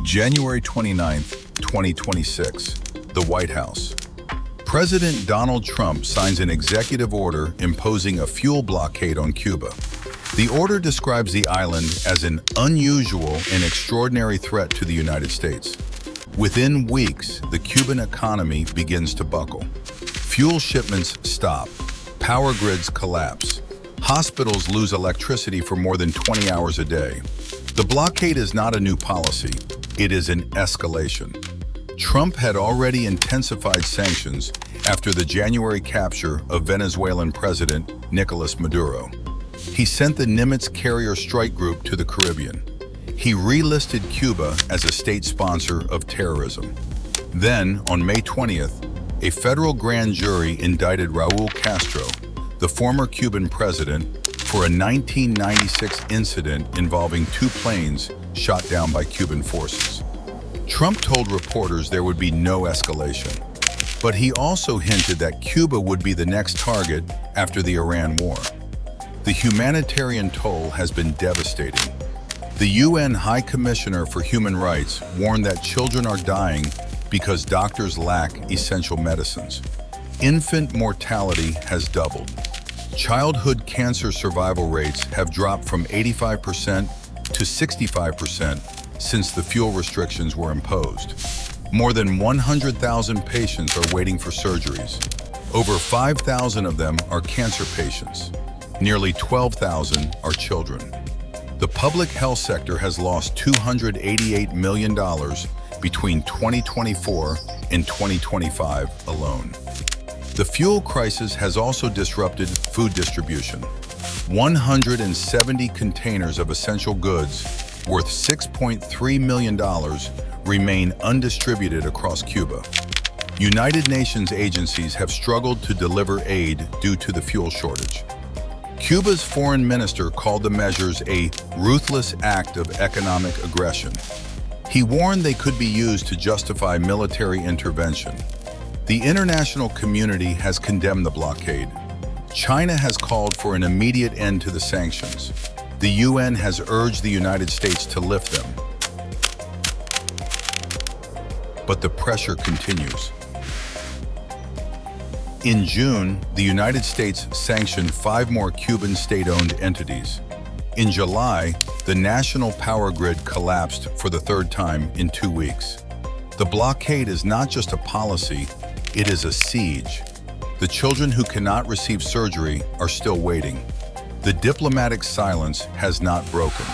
January 29, 2026, the White House. President Donald Trump signs an executive order imposing a fuel blockade on Cuba. The order describes the island as an unusual and extraordinary threat to the United States. Within weeks, the Cuban economy begins to buckle. Fuel shipments stop, power grids collapse, hospitals lose electricity for more than 20 hours a day. The blockade is not a new policy, it is an escalation. Trump had already intensified sanctions after the January capture of Venezuelan President Nicolas Maduro. He sent the Nimitz carrier strike group to the Caribbean. He relisted Cuba as a state sponsor of terrorism. Then, on May 20th, a federal grand jury indicted Raul Castro, the former Cuban president, for a 1996 incident involving two planes shot down by Cuban forces. Trump told reporters there would be no escalation, but he also hinted that Cuba would be the next target after the Iran war. The humanitarian toll has been devastating. The UN High Commissioner for Human Rights warned that children are dying because doctors lack essential medicines. Infant mortality has doubled. Childhood cancer survival rates have dropped from 85% to 65% since the fuel restrictions were imposed. More than 100,000 patients are waiting for surgeries. Over 5,000 of them are cancer patients. Nearly 12,000 are children. The public health sector has lost $288 million between 2024 and 2025 alone. The fuel crisis has also disrupted food distribution. 170 containers of essential goods worth $6.3 million remain undistributed across Cuba. United Nations agencies have struggled to deliver aid due to the fuel shortage. Cuba's foreign minister called the measures a ruthless act of economic aggression. He warned they could be used to justify military intervention. The international community has condemned the blockade. China has called for an immediate end to the sanctions. The UN has urged the United States to lift them. But the pressure continues. In June, the United States sanctioned 5 more Cuban state-owned entities. In July, the national power grid collapsed for the 3rd time in 2 weeks. The blockade is not just a policy, it is a siege. The children who cannot receive surgery are still waiting. The diplomatic silence has not broken.